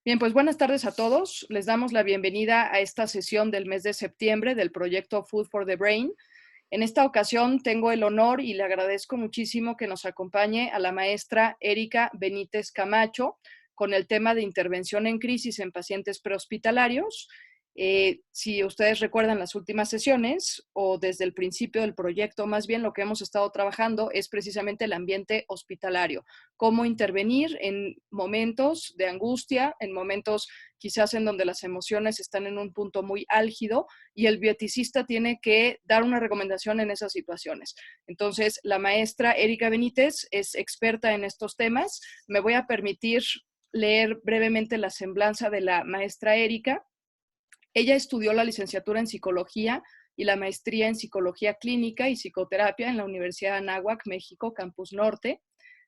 Bien, pues buenas tardes a todos. Les damos la bienvenida a esta sesión del mes de septiembre del proyecto Food for the Brain. En esta ocasión tengo el honor y le agradezco muchísimo que nos acompañe a la maestra Erika Benítez Camacho con el tema de intervención en crisis en pacientes prehospitalarios. Si ustedes recuerdan las últimas sesiones o desde el principio del proyecto, más bien lo que hemos estado trabajando es precisamente el ambiente hospitalario, cómo intervenir en momentos de angustia, en momentos quizás en donde las emociones están en un punto muy álgido y el bioeticista tiene que dar una recomendación en esas situaciones. Entonces, la maestra Erika Benítez es experta en estos temas. Me voy a permitir leer brevemente la semblanza de la maestra Erika. Ella estudió la licenciatura en psicología y la maestría en psicología clínica y psicoterapia en la Universidad de Anáhuac, México, Campus Norte.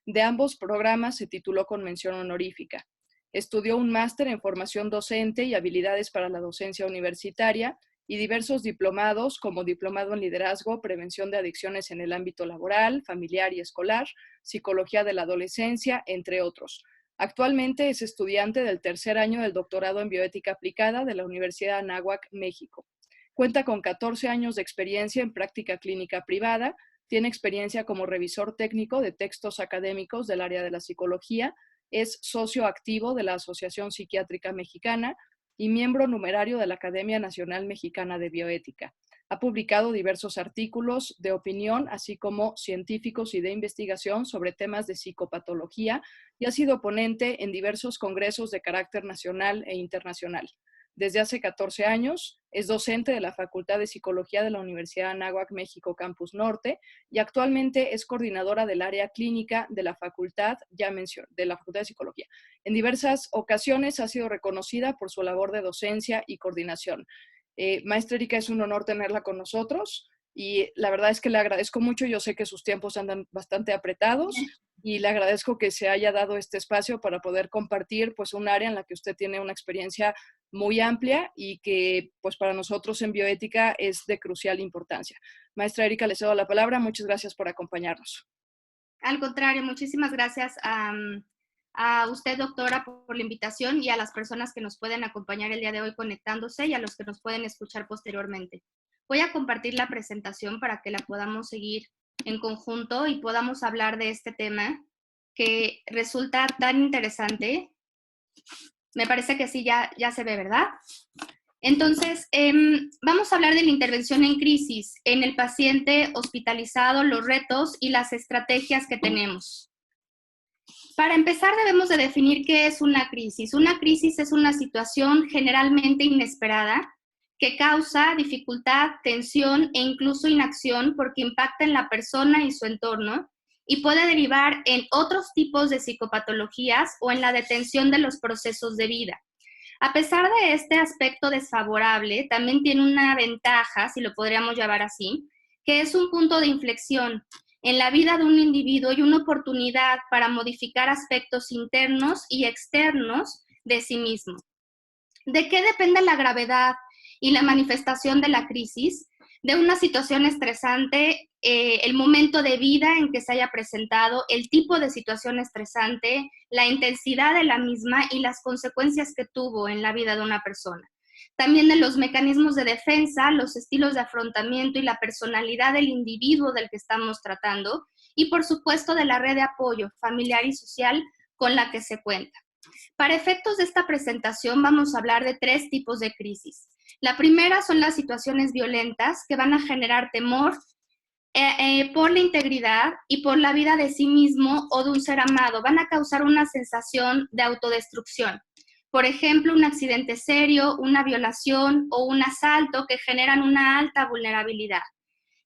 De ambos programas se tituló con mención honorífica. Estudió un máster en formación docente y habilidades para la docencia universitaria y diversos diplomados como diplomado en liderazgo, prevención de adicciones en el ámbito laboral, familiar y escolar, psicología de la adolescencia, entre otros. Actualmente es estudiante del tercer año del doctorado en bioética aplicada de la Universidad de Anáhuac, México. Cuenta con 14 años de experiencia en práctica clínica privada, tiene experiencia como revisor técnico de textos académicos del área de la psicología, es socio activo de la Asociación Psiquiátrica Mexicana y miembro numerario de la Academia Nacional Mexicana de Bioética. Ha publicado diversos artículos de opinión, así como científicos y de investigación sobre temas de psicopatología y ha sido ponente en diversos congresos de carácter nacional e internacional. Desde hace 14 años es docente de la Facultad de Psicología de la Universidad de Anáhuac, México, Campus Norte, y actualmente es coordinadora del área clínica de la Facultad, de la Facultad de Psicología. En diversas ocasiones ha sido reconocida por su labor de docencia y coordinación. Maestra Erika, es un honor tenerla con nosotros y la verdad es que le agradezco mucho. Yo sé que sus tiempos andan bastante apretados y le agradezco que se haya dado este espacio para poder compartir pues un área en la que usted tiene una experiencia muy amplia y que pues para nosotros en bioética es de crucial importancia. Maestra Erika, le cedo la palabra. Muchas gracias por acompañarnos. Al contrario, muchísimas gracias a usted, doctora, por la invitación y a las personas que nos pueden acompañar el día de hoy conectándose y a los que nos pueden escuchar posteriormente. Voy a compartir la presentación para que la podamos seguir en conjunto y podamos hablar de este tema que resulta tan interesante. Me parece que sí, ya se ve, ¿verdad? Entonces, vamos a hablar de la intervención en crisis en el paciente hospitalizado, los retos y las estrategias que tenemos. Para empezar, debemos de definir qué es una crisis. Una crisis es una situación generalmente inesperada que causa dificultad, tensión e incluso inacción porque impacta en la persona y su entorno y puede derivar en otros tipos de psicopatologías o en la detención de los procesos de vida. A pesar de este aspecto desfavorable, también tiene una ventaja, si lo podríamos llamar así, que es un punto de inflexión en la vida de un individuo y una oportunidad para modificar aspectos internos y externos de sí mismo. ¿De qué depende la gravedad y la manifestación de la crisis? De una situación estresante, el momento de vida en que se haya presentado, el tipo de situación estresante, la intensidad de la misma y las consecuencias que tuvo en la vida de una persona. También de los mecanismos de defensa, los estilos de afrontamiento y la personalidad del individuo del que estamos tratando, y por supuesto de la red de apoyo familiar y social con la que se cuenta. Para efectos de esta presentación vamos a hablar de 3 tipos de crisis. La primera son las situaciones violentas que van a generar temor por la integridad y por la vida de sí mismo o de un ser amado. Van a causar una sensación de autodestrucción. Por ejemplo, un accidente serio, una violación o un asalto que generan una alta vulnerabilidad.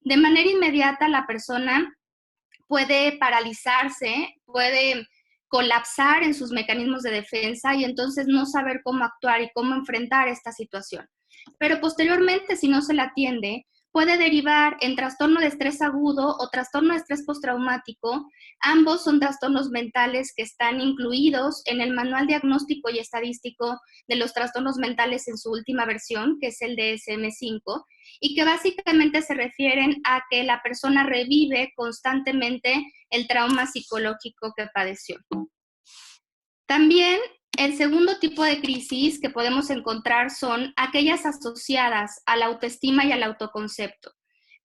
De manera inmediata, la persona puede paralizarse, puede colapsar en sus mecanismos de defensa y entonces no saber cómo actuar y cómo enfrentar esta situación. Pero posteriormente, si no se la atiende, puede derivar en trastorno de estrés agudo o trastorno de estrés postraumático. Ambos son trastornos mentales que están incluidos en el Manual Diagnóstico y Estadístico de los Trastornos Mentales en su última versión, que es el DSM-5, y que básicamente se refieren a que la persona revive constantemente el trauma psicológico que padeció. También El segundo tipo de crisis que podemos encontrar son aquellas asociadas a la autoestima y al autoconcepto,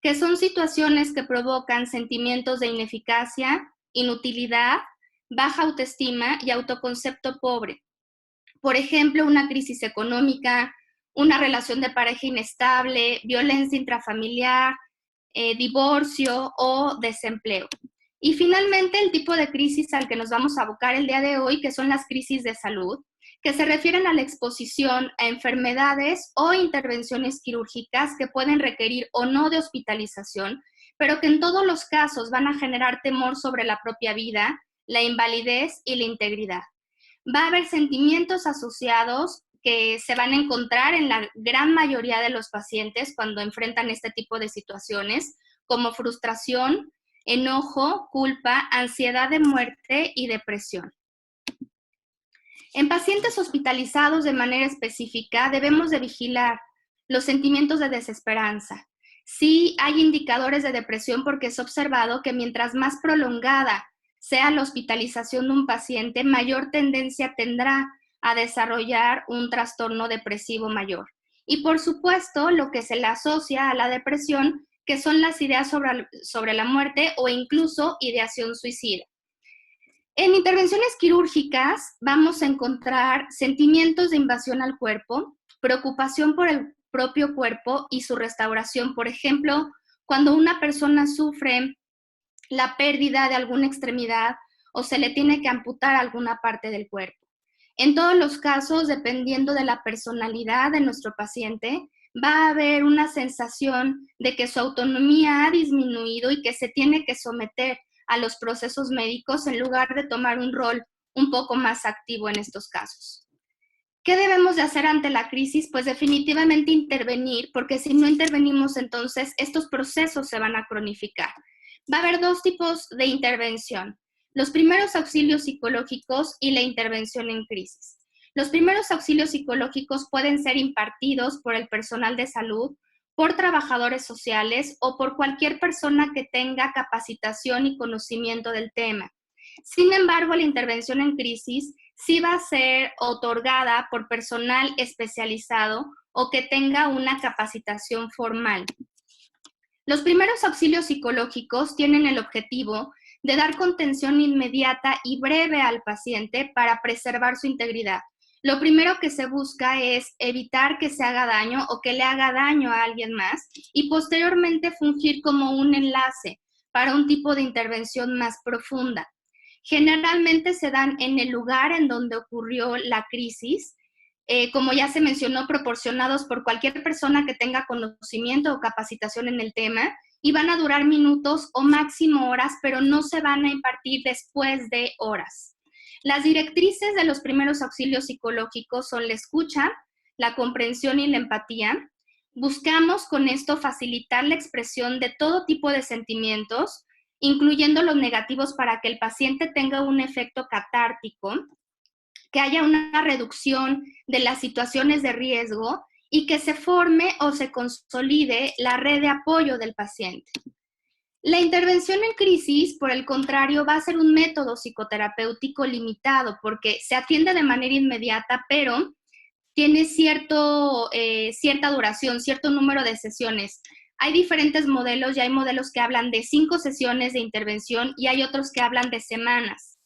que son situaciones que provocan sentimientos de ineficacia, inutilidad, baja autoestima y autoconcepto pobre. Por ejemplo, una crisis económica, una relación de pareja inestable, violencia intrafamiliar, divorcio o desempleo. Y finalmente, el tipo de crisis al que nos vamos a abocar el día de hoy, que son las crisis de salud, que se refieren a la exposición a enfermedades o intervenciones quirúrgicas que pueden requerir o no de hospitalización, pero que en todos los casos van a generar temor sobre la propia vida, la invalidez y la integridad. Va a haber sentimientos asociados que se van a encontrar en la gran mayoría de los pacientes cuando enfrentan este tipo de situaciones, como frustración, enojo, culpa, ansiedad de muerte y depresión. En pacientes hospitalizados de manera específica, debemos de vigilar los sentimientos de desesperanza. Sí hay indicadores de depresión porque es observado que mientras más prolongada sea la hospitalización de un paciente, mayor tendencia tendrá a desarrollar un trastorno depresivo mayor. Y por supuesto, lo que se le asocia a la depresión, que son las ideas sobre la muerte o incluso ideación suicida. En intervenciones quirúrgicas vamos a encontrar sentimientos de invasión al cuerpo, preocupación por el propio cuerpo y su restauración. Por ejemplo, cuando una persona sufre la pérdida de alguna extremidad o se le tiene que amputar alguna parte del cuerpo. En todos los casos, dependiendo de la personalidad de nuestro paciente, va a haber una sensación de que su autonomía ha disminuido y que se tiene que someter a los procesos médicos en lugar de tomar un rol un poco más activo en estos casos. ¿Qué debemos de hacer ante la crisis? Pues definitivamente intervenir, porque si no intervenimos, entonces estos procesos se van a cronificar. Va a haber dos tipos de intervención: los primeros auxilios psicológicos y la intervención en crisis. Los primeros auxilios psicológicos pueden ser impartidos por el personal de salud, por trabajadores sociales o por cualquier persona que tenga capacitación y conocimiento del tema. Sin embargo, la intervención en crisis sí va a ser otorgada por personal especializado o que tenga una capacitación formal. Los primeros auxilios psicológicos tienen el objetivo de dar contención inmediata y breve al paciente para preservar su integridad. Lo primero que se busca es evitar que se haga daño o que le haga daño a alguien más y posteriormente fungir como un enlace para un tipo de intervención más profunda. Generalmente se dan en el lugar en donde ocurrió la crisis, como ya se mencionó, proporcionados por cualquier persona que tenga conocimiento o capacitación en el tema, y van a durar minutos o máximo horas, pero no se van a impartir después de horas. Las directrices de los primeros auxilios psicológicos son la escucha, la comprensión y la empatía. Buscamos con esto facilitar la expresión de todo tipo de sentimientos, incluyendo los negativos, para que el paciente tenga un efecto catártico, que haya una reducción de las situaciones de riesgo y que se forme o se consolide la red de apoyo del paciente. La intervención en crisis, por el contrario, va a ser un método psicoterapéutico limitado porque se atiende de manera inmediata, pero tiene cierta duración, cierto número de sesiones. Hay diferentes modelos y hay modelos que hablan de 5 sesiones de intervención y hay otros que hablan de semanas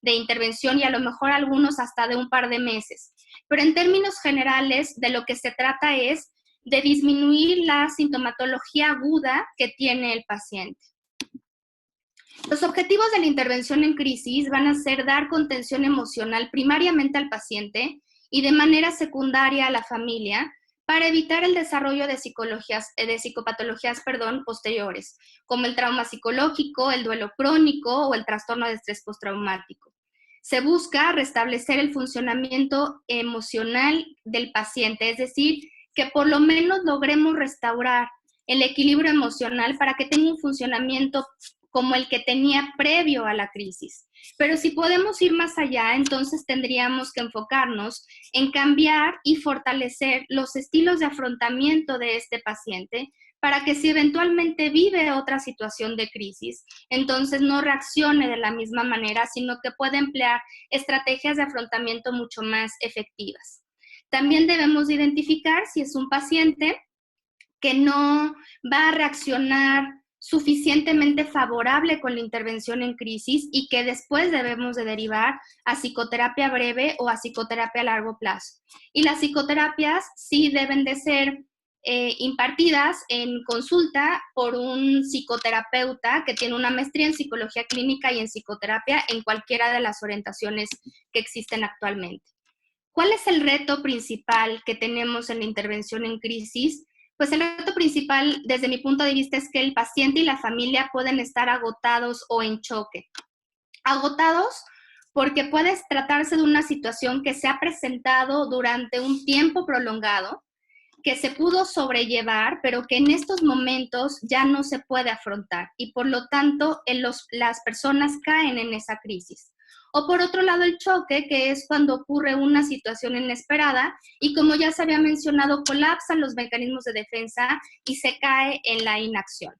de intervención y a lo mejor algunos hasta de un par de meses. Pero en términos generales, de lo que se trata es de disminuir la sintomatología aguda que tiene el paciente. Los objetivos de la intervención en crisis van a ser dar contención emocional primariamente al paciente y de manera secundaria a la familia para evitar el desarrollo de psicopatologías posteriores, como el trauma psicológico, el duelo crónico o el trastorno de estrés postraumático. Se busca restablecer el funcionamiento emocional del paciente, es decir, que por lo menos logremos restaurar el equilibrio emocional para que tenga un funcionamiento como el que tenía previo a la crisis. Pero si podemos ir más allá, entonces tendríamos que enfocarnos en cambiar y fortalecer los estilos de afrontamiento de este paciente para que si eventualmente vive otra situación de crisis, entonces no reaccione de la misma manera, sino que pueda emplear estrategias de afrontamiento mucho más efectivas. También debemos identificar si es un paciente que no va a reaccionar suficientemente favorable con la intervención en crisis y que después debemos de derivar a psicoterapia breve o a psicoterapia a largo plazo. Y las psicoterapias sí deben de ser impartidas en consulta por un psicoterapeuta que tiene una maestría en psicología clínica y en psicoterapia en cualquiera de las orientaciones que existen actualmente. ¿Cuál es el reto principal que tenemos en la intervención en crisis? Pues el reto principal, desde mi punto de vista, es que el paciente y la familia pueden estar agotados o en choque. Agotados porque puede tratarse de una situación que se ha presentado durante un tiempo prolongado, que se pudo sobrellevar, pero que en estos momentos ya no se puede afrontar y por lo tanto las personas caen en esa crisis. O por otro lado el choque, que es cuando ocurre una situación inesperada y como ya se había mencionado, colapsan los mecanismos de defensa y se cae en la inacción.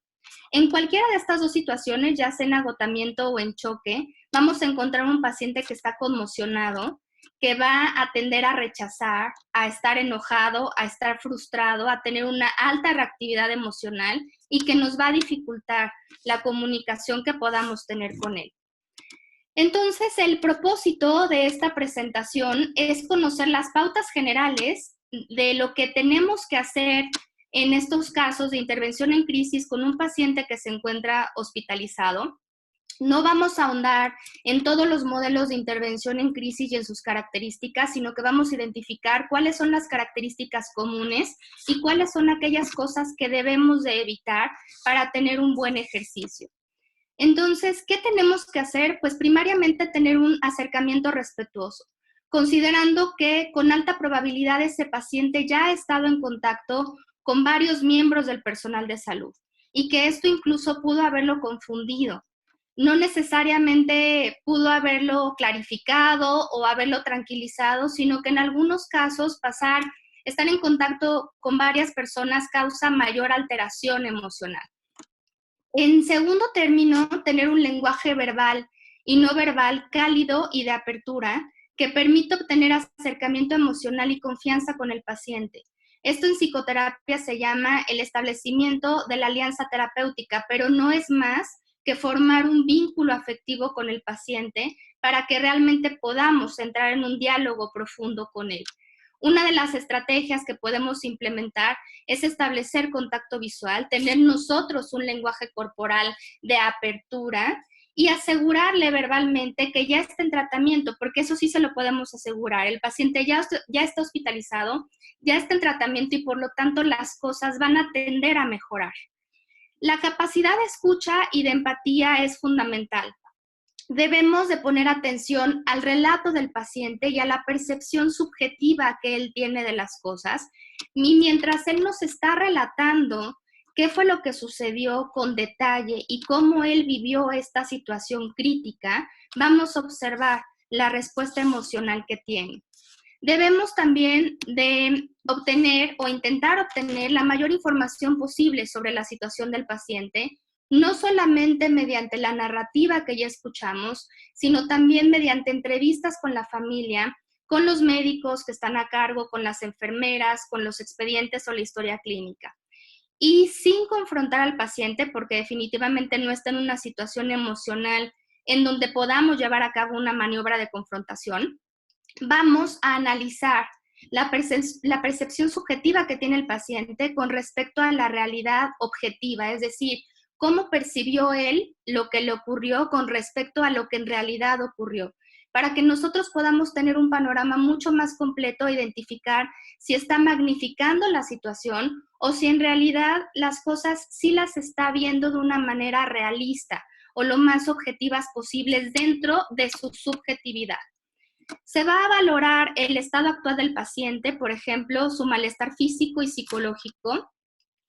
En cualquiera de estas dos situaciones, ya sea en agotamiento o en choque, vamos a encontrar un paciente que está conmocionado, que va a tender a rechazar, a estar enojado, a estar frustrado, a tener una alta reactividad emocional y que nos va a dificultar la comunicación que podamos tener con él. Entonces, el propósito de esta presentación es conocer las pautas generales de lo que tenemos que hacer en estos casos de intervención en crisis con un paciente que se encuentra hospitalizado. No vamos a ahondar en todos los modelos de intervención en crisis y en sus características, sino que vamos a identificar cuáles son las características comunes y cuáles son aquellas cosas que debemos de evitar para tener un buen ejercicio. Entonces, ¿qué tenemos que hacer? Pues primariamente tener un acercamiento respetuoso, considerando que con alta probabilidad ese paciente ya ha estado en contacto con varios miembros del personal de salud y que esto incluso pudo haberlo confundido. No necesariamente pudo haberlo clarificado o haberlo tranquilizado, sino que en algunos casos estar en contacto con varias personas causa mayor alteración emocional. En segundo término, tener un lenguaje verbal y no verbal cálido y de apertura que permita obtener acercamiento emocional y confianza con el paciente. Esto en psicoterapia se llama el establecimiento de la alianza terapéutica, pero no es más que formar un vínculo afectivo con el paciente para que realmente podamos entrar en un diálogo profundo con él. Una de las estrategias que podemos implementar es establecer contacto visual, tener nosotros un lenguaje corporal de apertura y asegurarle verbalmente que ya está en tratamiento, porque eso sí se lo podemos asegurar. El paciente ya está hospitalizado, ya está en tratamiento y por lo tanto las cosas van a tender a mejorar. La capacidad de escucha y de empatía es fundamental. Debemos de poner atención al relato del paciente y a la percepción subjetiva que él tiene de las cosas, y mientras él nos está relatando qué fue lo que sucedió con detalle y cómo él vivió esta situación crítica, vamos a observar la respuesta emocional que tiene. Debemos también de obtener o intentar obtener la mayor información posible sobre la situación del paciente, no solamente mediante la narrativa que ya escuchamos, sino también mediante entrevistas con la familia, con los médicos que están a cargo, con las enfermeras, con los expedientes o la historia clínica. Y sin confrontar al paciente, porque definitivamente no está en una situación emocional en donde podamos llevar a cabo una maniobra de confrontación, vamos a analizar la percepción subjetiva que tiene el paciente con respecto a la realidad objetiva, es decir, cómo percibió él lo que le ocurrió con respecto a lo que en realidad ocurrió, para que nosotros podamos tener un panorama mucho más completo e identificar si está magnificando la situación o si en realidad las cosas sí las está viendo de una manera realista o lo más objetivas posibles dentro de su subjetividad. Se va a valorar el estado actual del paciente, por ejemplo, su malestar físico y psicológico,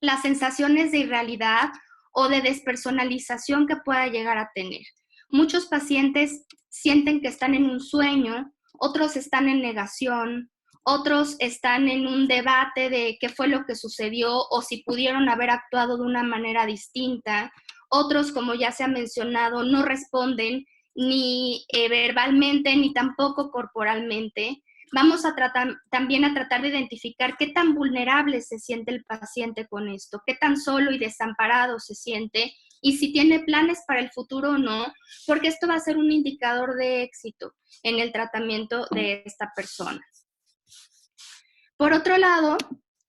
las sensaciones de irrealidad o de despersonalización que pueda llegar a tener. Muchos pacientes sienten que están en un sueño, otros están en negación, otros están en un debate de qué fue lo que sucedió o si pudieron haber actuado de una manera distinta. Otros, como ya se ha mencionado, no responden ni verbalmente ni tampoco corporalmente. Vamos a también a tratar de identificar qué tan vulnerable se siente el paciente con esto, qué tan solo y desamparado se siente y si tiene planes para el futuro o no, porque esto va a ser un indicador de éxito en el tratamiento de esta persona. Por otro lado,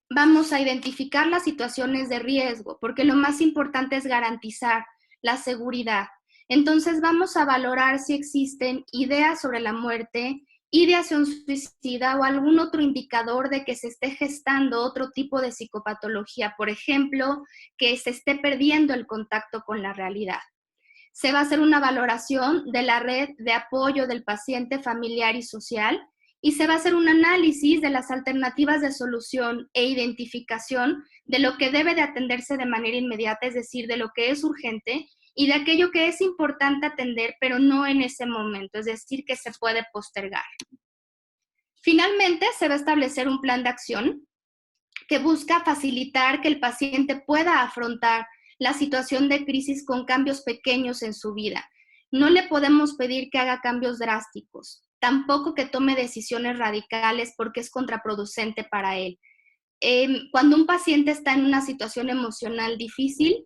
vamos a identificar las situaciones de riesgo, porque lo más importante es garantizar la seguridad. Entonces vamos a valorar si existen ideas sobre la muerte, ideación suicida o algún otro indicador de que se esté gestando otro tipo de psicopatología, por ejemplo, que se esté perdiendo el contacto con la realidad. Se va a hacer una valoración de la red de apoyo del paciente familiar y social y se va a hacer un análisis de las alternativas de solución e identificación de lo que debe de atenderse de manera inmediata, es decir, de lo que es urgente y de aquello que es importante atender, pero no en ese momento, es decir, que se puede postergar. Finalmente, se va a establecer un plan de acción que busca facilitar que el paciente pueda afrontar la situación de crisis con cambios pequeños en su vida. No le podemos pedir que haga cambios drásticos, tampoco que tome decisiones radicales porque es contraproducente para él. Cuando un paciente está en una situación emocional difícil,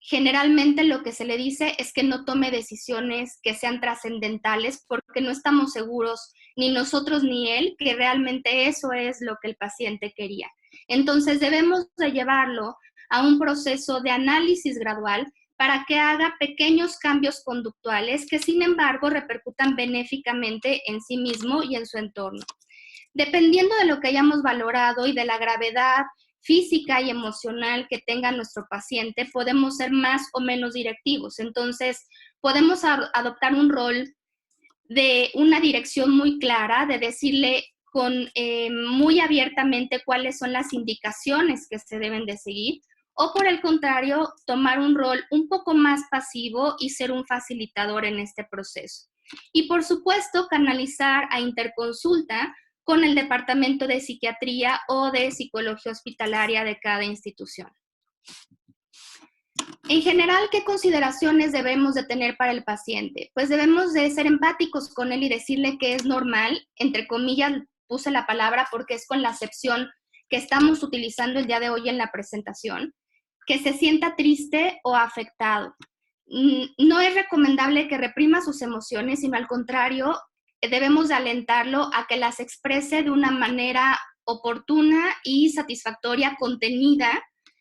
generalmente lo que se le dice es que no tome decisiones que sean trascendentales porque no estamos seguros, ni nosotros ni él, que realmente eso es lo que el paciente quería. Entonces debemos de llevarlo a un proceso de análisis gradual para que haga pequeños cambios conductuales que sin embargo repercutan benéficamente en sí mismo y en su entorno. Dependiendo de lo que hayamos valorado y de la gravedad física y emocional que tenga nuestro paciente, podemos ser más o menos directivos. Entonces, podemos adoptar un rol de una dirección muy clara, de decirle muy abiertamente cuáles son las indicaciones que se deben de seguir, o por el contrario, tomar un rol un poco más pasivo y ser un facilitador en este proceso. Y por supuesto, canalizar a interconsulta con el departamento de psiquiatría o de psicología hospitalaria de cada institución. En general, ¿qué consideraciones debemos de tener para el paciente? Pues debemos de ser empáticos con él y decirle que es normal, entre comillas puse la palabra porque es con la acepción que estamos utilizando el día de hoy en la presentación, que se sienta triste o afectado. No es recomendable que reprima sus emociones, sino al contrario, debemos de alentarlo a que las exprese de una manera oportuna y satisfactoria, contenida,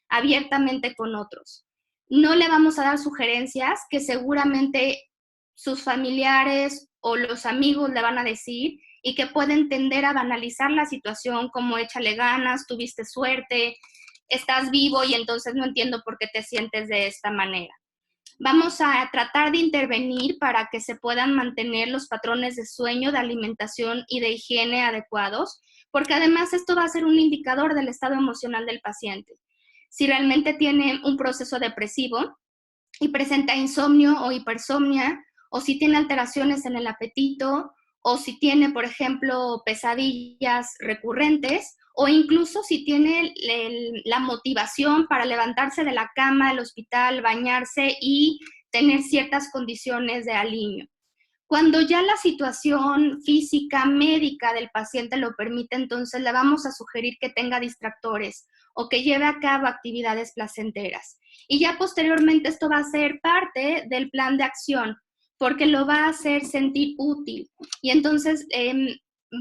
abiertamente con otros. No le vamos a dar sugerencias que seguramente sus familiares o los amigos le van a decir y que pueden tender a banalizar la situación como échale ganas, tuviste suerte, estás vivo y entonces no entiendo por qué te sientes de esta manera. Vamos a tratar de intervenir para que se puedan mantener los patrones de sueño, de alimentación y de higiene adecuados, porque además esto va a ser un indicador del estado emocional del paciente. Si realmente tiene un proceso depresivo y presenta insomnio o hipersomnia, o si tiene alteraciones en el apetito, o si tiene, por ejemplo, pesadillas recurrentes, o incluso si tiene la motivación para levantarse de la cama del hospital, bañarse y tener ciertas condiciones de alivio. Cuando ya la situación física, médica del paciente lo permite, entonces le vamos a sugerir que tenga distractores o que lleve a cabo actividades placenteras. Y ya posteriormente esto va a ser parte del plan de acción, porque lo va a hacer sentir útil. Y entonces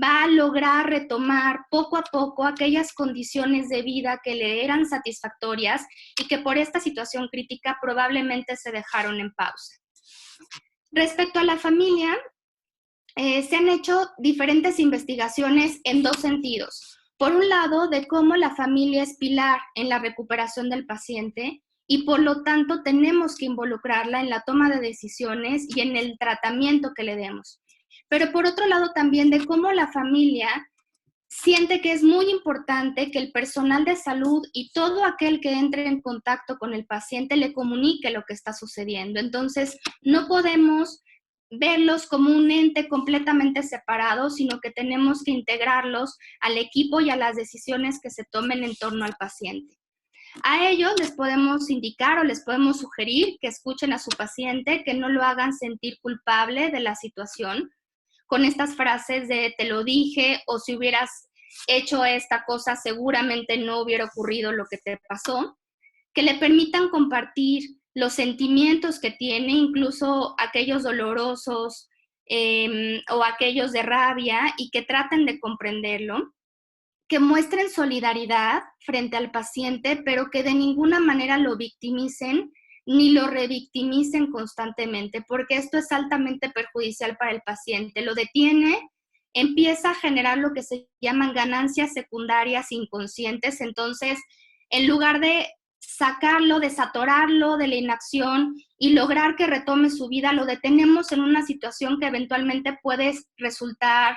va a lograr retomar poco a poco aquellas condiciones de vida que le eran satisfactorias y que por esta situación crítica probablemente se dejaron en pausa. Respecto a la familia, se han hecho diferentes investigaciones en dos sentidos. Por un lado, de cómo la familia es pilar en la recuperación del paciente y por lo tanto tenemos que involucrarla en la toma de decisiones y en el tratamiento que le demos. Pero por otro lado también de cómo la familia siente que es muy importante que el personal de salud y todo aquel que entre en contacto con el paciente le comunique lo que está sucediendo. Entonces, no podemos verlos como un ente completamente separado, sino que tenemos que integrarlos al equipo y a las decisiones que se tomen en torno al paciente. A ellos les podemos indicar o les podemos sugerir que escuchen a su paciente, que no lo hagan sentir culpable de la situación, con estas frases de te lo dije, o si hubieras hecho esta cosa seguramente no hubiera ocurrido lo que te pasó, que le permitan compartir los sentimientos que tiene, incluso aquellos dolorosos o aquellos de rabia, y que traten de comprenderlo, que muestren solidaridad frente al paciente, pero que de ninguna manera lo victimicen ni lo revictimicen constantemente, porque esto es altamente perjudicial para el paciente. Lo detiene, empieza a generar lo que se llaman ganancias secundarias inconscientes. Entonces, en lugar de sacarlo, desatorarlo de la inacción y lograr que retome su vida, lo detenemos en una situación que eventualmente puede resultar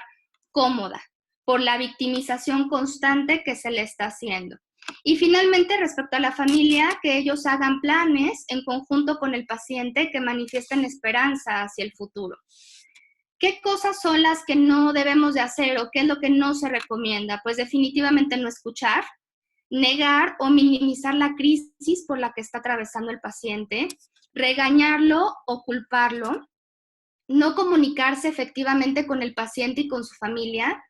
cómoda por la victimización constante que se le está haciendo. Y finalmente, respecto a la familia, que ellos hagan planes en conjunto con el paciente que manifiesten esperanza hacia el futuro. ¿Qué cosas son las que no debemos de hacer o qué es lo que no se recomienda? Pues definitivamente no escuchar, negar o minimizar la crisis por la que está atravesando el paciente, regañarlo o culparlo, no comunicarse efectivamente con el paciente y con su familia,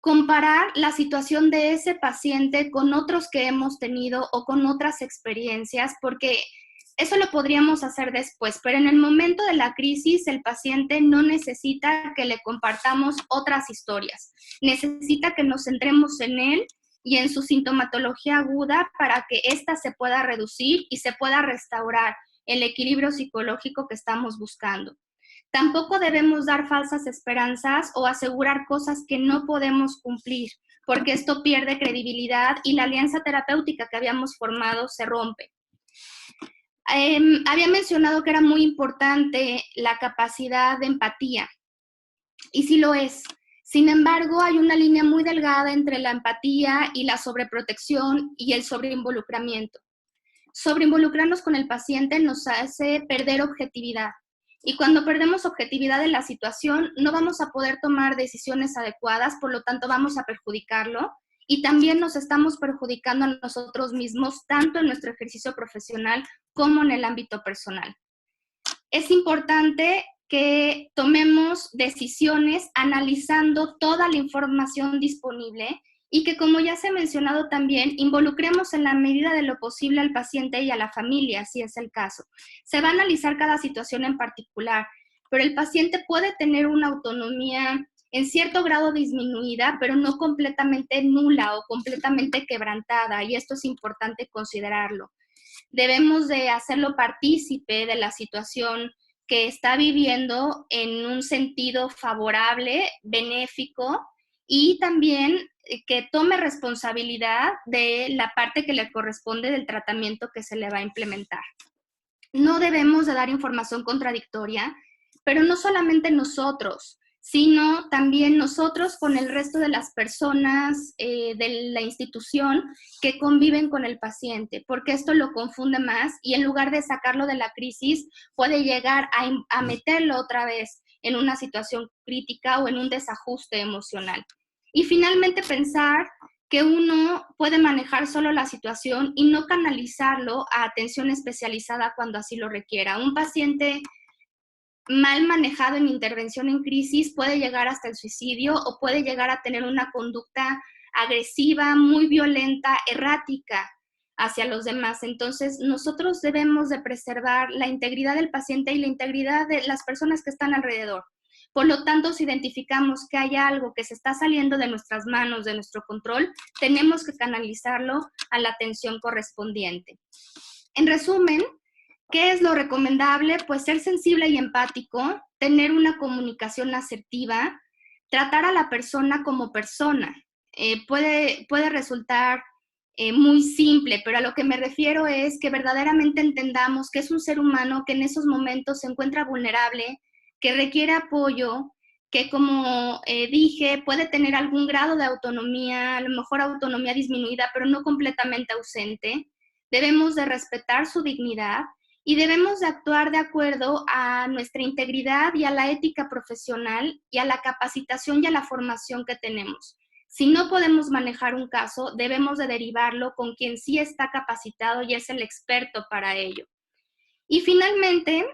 comparar la situación de ese paciente con otros que hemos tenido o con otras experiencias, porque eso lo podríamos hacer después, pero en el momento de la crisis el paciente no necesita que le compartamos otras historias, necesita que nos centremos en él y en su sintomatología aguda para que ésta se pueda reducir y se pueda restaurar el equilibrio psicológico que estamos buscando. Tampoco debemos dar falsas esperanzas o asegurar cosas que no podemos cumplir, porque esto pierde credibilidad y la alianza terapéutica que habíamos formado se rompe. Había mencionado que era muy importante la capacidad de empatía, y sí lo es. Sin embargo, hay una línea muy delgada entre la empatía y la sobreprotección y el sobreinvolucramiento. Sobreinvolucrarnos con el paciente nos hace perder objetividad. Y cuando perdemos objetividad de la situación, no vamos a poder tomar decisiones adecuadas, por lo tanto vamos a perjudicarlo y también nos estamos perjudicando a nosotros mismos, tanto en nuestro ejercicio profesional como en el ámbito personal. Es importante que tomemos decisiones analizando toda la información disponible y que, como ya se ha mencionado también, involucremos en la medida de lo posible al paciente y a la familia, si es el caso. Se va a analizar cada situación en particular, pero el paciente puede tener una autonomía en cierto grado disminuida, pero no completamente nula o completamente quebrantada, y esto es importante considerarlo. Debemos de hacerlo partícipe de la situación que está viviendo en un sentido favorable, benéfico, y también que tome responsabilidad de la parte que le corresponde del tratamiento que se le va a implementar. No debemos de dar información contradictoria, pero no solamente nosotros, sino también nosotros con el resto de las personas de la institución que conviven con el paciente, porque esto lo confunde más y en lugar de sacarlo de la crisis, puede llegar a meterlo otra vez en una situación crítica o en un desajuste emocional. Y finalmente pensar que uno puede manejar solo la situación y no canalizarlo a atención especializada cuando así lo requiera. Un paciente mal manejado en intervención en crisis puede llegar hasta el suicidio o puede llegar a tener una conducta agresiva, muy violenta, errática hacia los demás. Entonces, nosotros debemos de preservar la integridad del paciente y la integridad de las personas que están alrededor. Por lo tanto, si identificamos que hay algo que se está saliendo de nuestras manos, de nuestro control, tenemos que canalizarlo a la atención correspondiente. En resumen, ¿qué es lo recomendable? Pues ser sensible y empático, tener una comunicación asertiva, tratar a la persona como persona. Puede resultar muy simple, pero a lo que me refiero es que verdaderamente entendamos que es un ser humano que en esos momentos se encuentra vulnerable, que requiere apoyo, que como dije, puede tener algún grado de autonomía, a lo mejor autonomía disminuida, pero no completamente ausente. Debemos de respetar su dignidad y debemos de actuar de acuerdo a nuestra integridad y a la ética profesional y a la capacitación y a la formación que tenemos. Si no podemos manejar un caso, debemos de derivarlo con quien sí está capacitado y es el experto para ello. Y finalmente,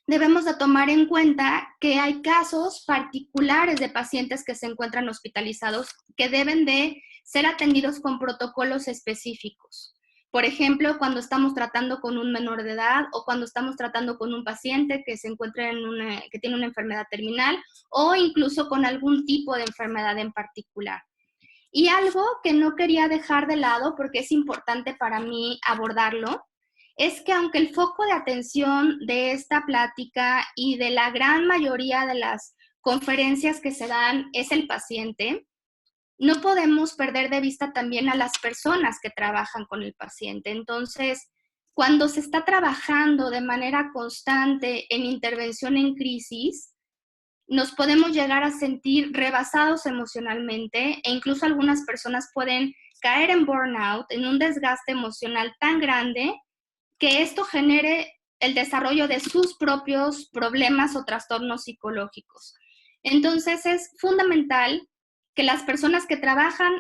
debemos de tomar en cuenta que hay casos particulares de pacientes que se encuentran hospitalizados que deben de ser atendidos con protocolos específicos. Por ejemplo, cuando estamos tratando con un menor de edad o cuando estamos tratando con un paciente que se encuentra que tiene una enfermedad terminal o incluso con algún tipo de enfermedad en particular. Y algo que no quería dejar de lado porque es importante para mí abordarlo es que aunque el foco de atención de esta plática y de la gran mayoría de las conferencias que se dan es el paciente, no podemos perder de vista también a las personas que trabajan con el paciente. Entonces, cuando se está trabajando de manera constante en intervención en crisis, nos podemos llegar a sentir rebasados emocionalmente e incluso algunas personas pueden caer en burnout, en un desgaste emocional tan grande que esto genere el desarrollo de sus propios problemas o trastornos psicológicos. Entonces es fundamental que las personas que trabajan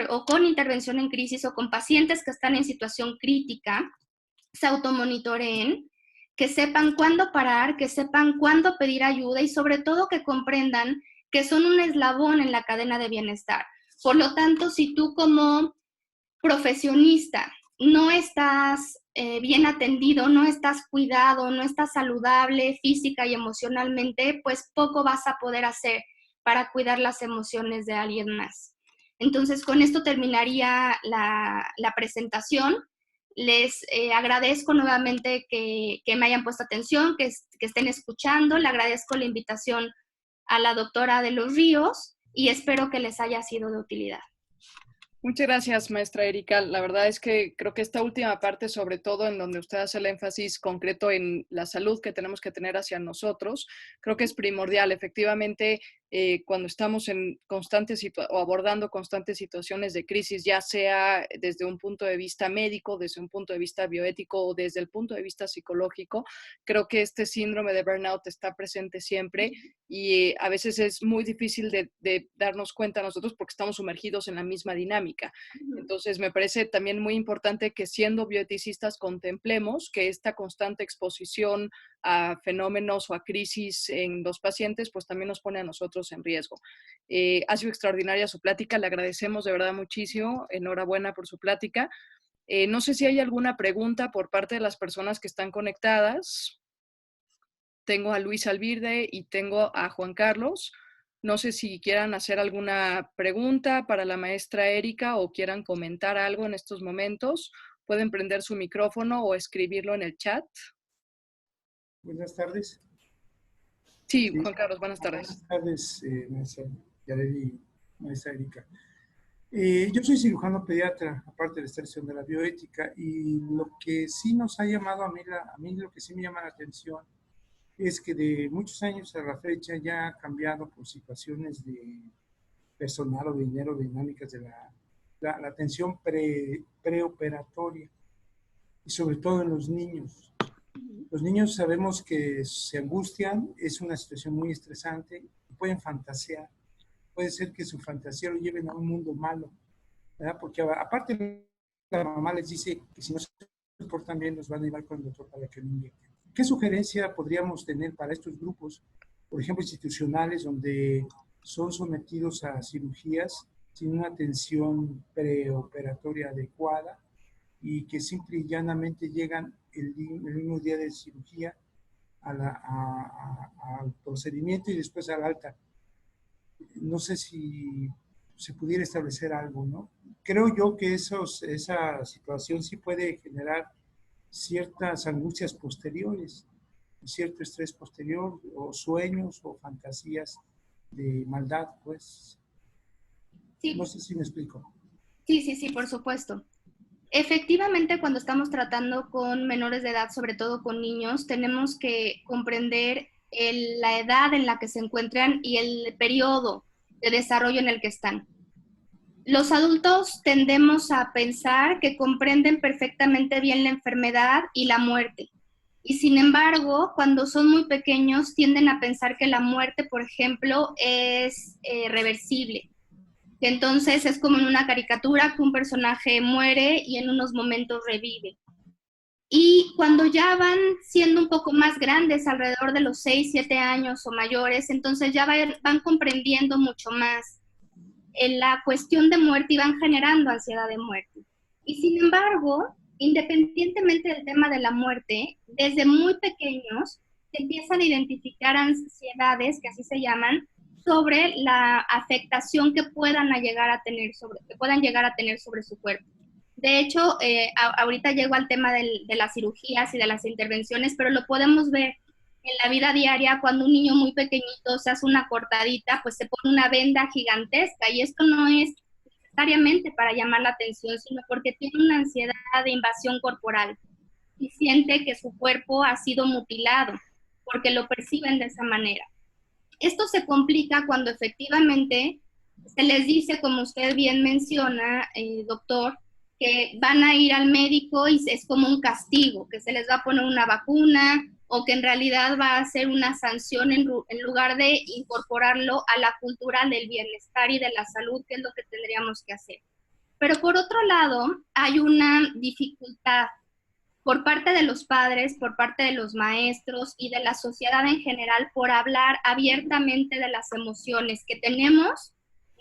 o con intervención en crisis o con pacientes que están en situación crítica se automonitoreen, que sepan cuándo parar, que sepan cuándo pedir ayuda y sobre todo que comprendan que son un eslabón en la cadena de bienestar. Por lo tanto, si tú como profesionista no estás bien atendido, no estás cuidado, no estás saludable física y emocionalmente, pues poco vas a poder hacer para cuidar las emociones de alguien más. Entonces, con esto terminaría la presentación. Les agradezco nuevamente que me hayan puesto atención, que estén escuchando. Le agradezco la invitación a la doctora de los Ríos y espero que les haya sido de utilidad. Muchas gracias, maestra Erika. La verdad es que creo que esta última parte, sobre todo en donde usted hace el énfasis concreto en la salud que tenemos que tener hacia nosotros, creo que es primordial. Efectivamente, cuando estamos en o abordando constantes situaciones de crisis, ya sea desde un punto de vista médico, desde un punto de vista bioético o desde el punto de vista psicológico, creo que este síndrome de burnout está presente siempre y a veces es muy difícil de darnos cuenta nosotros porque estamos sumergidos en la misma dinámica. Entonces, me parece también muy importante que siendo bioeticistas contemplemos que esta constante exposición a fenómenos o a crisis en los pacientes, pues también nos pone a nosotros en riesgo. Ha sido extraordinaria su plática, le agradecemos de verdad muchísimo, enhorabuena por su plática. No sé si hay alguna pregunta por parte de las personas que están conectadas. Tengo a Luis Alvirde y tengo a Juan Carlos. No sé si quieran hacer alguna pregunta para la maestra Erika o quieran comentar algo en estos momentos. Pueden prender su micrófono o escribirlo en el chat. Buenas tardes. Sí, Juan Carlos, buenas tardes. Buenas tardes, maestra Yareli, maestra Erika. Yo soy cirujano pediatra, aparte de estar estudiando la bioética, y lo que sí nos ha llamado a mí lo que sí me llama la atención es que de muchos años a la fecha ya ha cambiado por situaciones de personal o de dinero, dinámicas de la atención preoperatoria, y sobre todo en los niños. Los niños sabemos que se angustian, es una situación muy estresante, pueden fantasear, puede ser que su fantasía lo lleven a un mundo malo, ¿verdad? Porque aparte la mamá les dice que si no se portan bien los van a llevar con el doctor para que lo inyecten. ¿Qué sugerencia podríamos tener para estos grupos, por ejemplo, institucionales, donde son sometidos a cirugías sin una atención preoperatoria adecuada y que simple y llanamente llegan el mismo día de cirugía al procedimiento y después al alta? No sé si se pudiera establecer algo, ¿no? Creo yo que esa situación sí puede generar ciertas angustias posteriores, cierto estrés posterior, o sueños o fantasías de maldad, pues. Sí. No sé si me explico. Sí, por supuesto. Efectivamente, cuando estamos tratando con menores de edad, sobre todo con niños, tenemos que comprender la edad en la que se encuentran y el periodo de desarrollo en el que están. Los adultos tendemos a pensar que comprenden perfectamente bien la enfermedad y la muerte. Y sin embargo, cuando son muy pequeños, tienden a pensar que la muerte, por ejemplo, es reversible. Que entonces es como en una caricatura que un personaje muere y en unos momentos revive. Y cuando ya van siendo un poco más grandes, alrededor de los 6, 7 años o mayores, entonces ya van comprendiendo mucho más en la cuestión de muerte y van generando ansiedad de muerte. Y sin embargo, independientemente del tema de la muerte, desde muy pequeños se empiezan a identificar ansiedades, que así se llaman, sobre la afectación que puedan llegar a tener sobre su cuerpo. De hecho, ahorita llego al tema de las cirugías y de las intervenciones, pero lo podemos ver en la vida diaria. Cuando un niño muy pequeñito se hace una cortadita, pues se pone una venda gigantesca, y esto no es necesariamente para llamar la atención, sino porque tiene una ansiedad de invasión corporal y siente que su cuerpo ha sido mutilado, porque lo perciben de esa manera. Esto se complica cuando efectivamente se les dice, como usted bien menciona, doctor, que van a ir al médico y es como un castigo, que se les va a poner una vacuna, o que en realidad va a ser una sanción en lugar de incorporarlo a la cultura del bienestar y de la salud, que es lo que tendríamos que hacer. Pero por otro lado, hay una dificultad por parte de los padres, por parte de los maestros y de la sociedad en general, por hablar abiertamente de las emociones que tenemos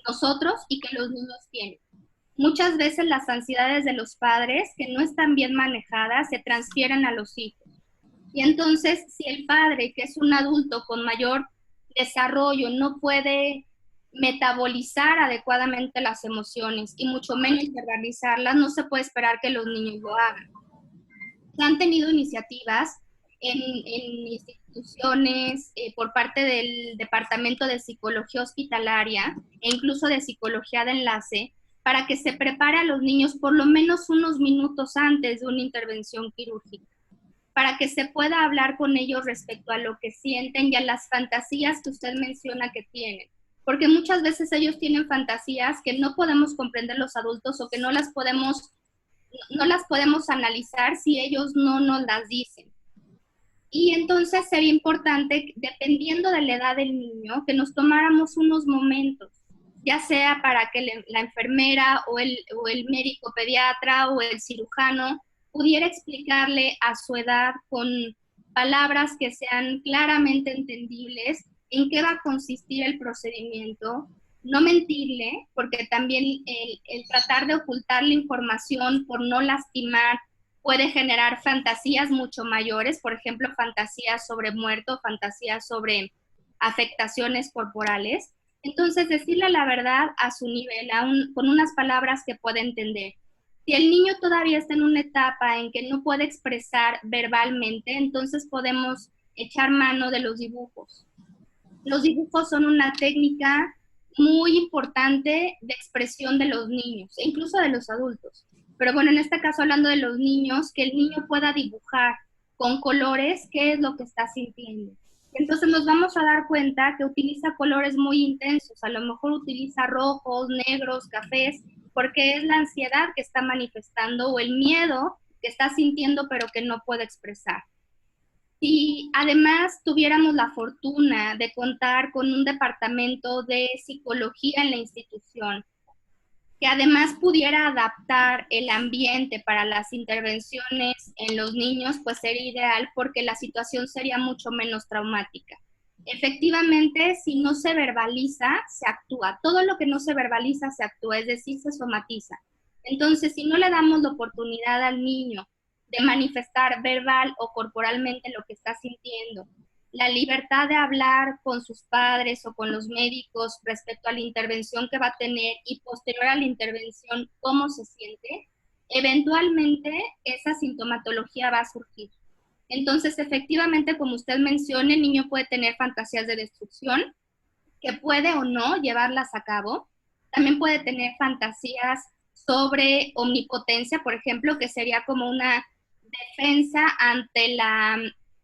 nosotros y que los niños tienen. Muchas veces las ansiedades de los padres, que no están bien manejadas, se transfieren a los hijos. Y entonces, si el padre, que es un adulto con mayor desarrollo, no puede metabolizar adecuadamente las emociones y mucho menos verbalizarlas, no se puede esperar que los niños lo hagan. Se han tenido iniciativas en instituciones por parte del Departamento de Psicología Hospitalaria e incluso de Psicología de Enlace, para que se prepare a los niños por lo menos unos minutos antes de una intervención quirúrgica, para que se pueda hablar con ellos respecto a lo que sienten y a las fantasías que usted menciona que tienen. Porque muchas veces ellos tienen fantasías que no podemos comprender los adultos, o que no las podemos analizar si ellos no nos las dicen. Y entonces sería importante, dependiendo de la edad del niño, que nos tomáramos unos momentos, ya sea para que la enfermera o el médico pediatra o el cirujano pudiera explicarle a su edad con palabras que sean claramente entendibles en qué va a consistir el procedimiento. No mentirle, porque también el tratar de ocultar la información por no lastimar puede generar fantasías mucho mayores, por ejemplo, fantasías sobre muerto, fantasías sobre afectaciones corporales. Entonces, decirle la verdad a su nivel, con unas palabras que pueda entender. Si el niño todavía está en una etapa en que no puede expresar verbalmente, entonces podemos echar mano de los dibujos. Los dibujos son una técnica muy importante de expresión de los niños, e incluso de los adultos. Pero bueno, en este caso hablando de los niños, que el niño pueda dibujar con colores qué es lo que está sintiendo. Entonces nos vamos a dar cuenta que utiliza colores muy intensos, a lo mejor utiliza rojos, negros, cafés, porque es la ansiedad que está manifestando o el miedo que está sintiendo pero que no puede expresar. Si además tuviéramos la fortuna de contar con un departamento de psicología en la institución, que además pudiera adaptar el ambiente para las intervenciones en los niños, pues sería ideal, porque la situación sería mucho menos traumática. Efectivamente, si no se verbaliza, se actúa. Todo lo que no se verbaliza, se actúa, es decir, se somatiza. Entonces, si no le damos la oportunidad al niño de manifestar verbal o corporalmente lo que está sintiendo, la libertad de hablar con sus padres o con los médicos respecto a la intervención que va a tener y posterior a la intervención cómo se siente, eventualmente esa sintomatología va a surgir. Entonces, efectivamente, como usted menciona, el niño puede tener fantasías de destrucción, que puede o no llevarlas a cabo. También puede tener fantasías sobre omnipotencia, por ejemplo, que sería como una defensa ante la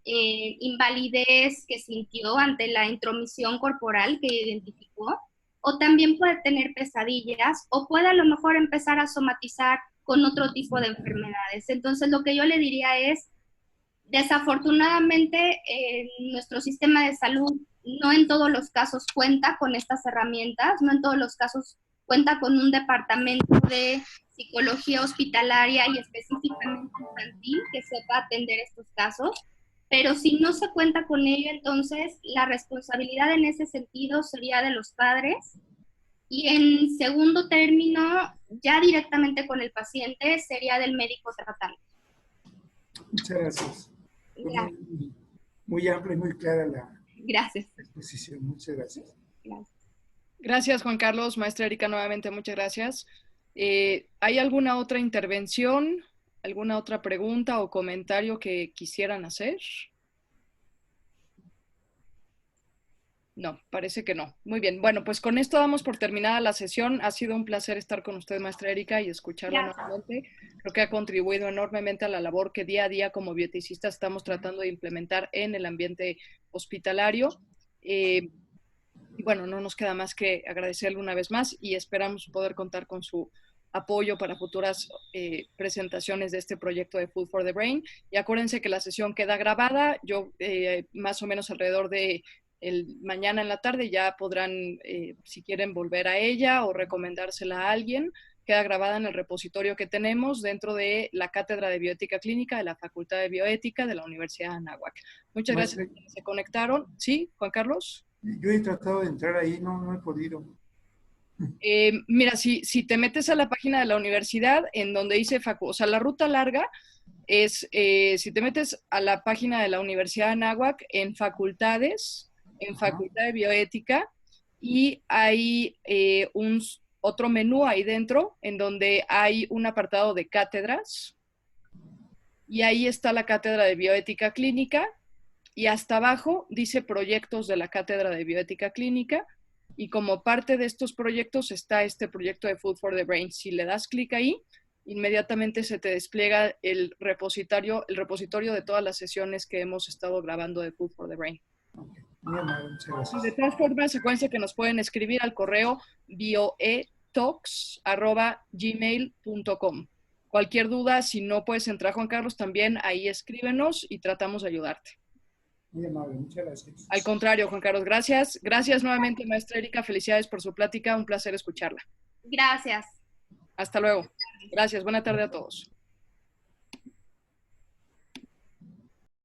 invalidez que sintió ante la intromisión corporal que identificó, o también puede tener pesadillas, o puede a lo mejor empezar a somatizar con otro tipo de enfermedades. Entonces, lo que yo le diría es, desafortunadamente, nuestro sistema de salud no en todos los casos cuenta con estas herramientas, no en todos los casos cuenta con un departamento de psicología hospitalaria y específicamente infantil que sepa atender estos casos, pero si no se cuenta con ello, entonces la responsabilidad en ese sentido sería de los padres, y en segundo término, ya directamente con el paciente, sería del médico tratante. Muchas gracias. Gracias. Muy amplia y muy clara la Gracias. exposición. Muchas gracias. Gracias. Gracias, Juan Carlos. Maestra Erika, nuevamente muchas gracias. ¿Hay alguna otra intervención, alguna otra pregunta o comentario que quisieran hacer? No, parece que no. Muy bien. Bueno, pues con esto damos por terminada la sesión. Ha sido un placer estar con usted, maestra Erika, y escucharla nuevamente. Creo que ha contribuido enormemente a la labor que día a día como bioeticistas estamos tratando de implementar en el ambiente hospitalario. Y bueno, no nos queda más que agradecerle una vez más y esperamos poder contar con su apoyo para futuras presentaciones de este proyecto de Food for the Brain. Y acuérdense que la sesión queda grabada. Yo más o menos alrededor de mañana en la tarde ya podrán, si quieren, volver a ella o recomendársela a alguien. Queda grabada en el repositorio que tenemos dentro de la Cátedra de Bioética Clínica de la Facultad de Bioética de la Universidad de Anáhuac. Muchas gracias a quienes se conectaron. ¿Sí, Juan Carlos? Yo he tratado de entrar ahí, no he podido. Mira, si te metes a la página de la universidad, en donde dice, o sea, la ruta larga es, si te metes a la página de la Universidad de Anáhuac, en facultades, en Facultad de Bioética, y hay otro menú ahí dentro, en donde hay un apartado de cátedras, y ahí está la Cátedra de Bioética Clínica, y hasta abajo dice proyectos de la Cátedra de Bioética Clínica, y como parte de estos proyectos está este proyecto de Food for the Brain. Si le das clic ahí, inmediatamente se te despliega el repositorio de todas las sesiones que hemos estado grabando de Food for the Brain. Muy amable, muchas gracias. De todas formas, acuérdense que nos pueden escribir al correo bioetalks@gmail.com. Cualquier duda, si no puedes entrar, Juan Carlos, también ahí escríbenos y tratamos de ayudarte. Muy amable, muchas gracias. Al contrario, Juan Carlos, gracias. Gracias nuevamente, maestra Erika. Felicidades por su plática. Un placer escucharla. Gracias. Hasta luego. Gracias. Buena tarde a todos.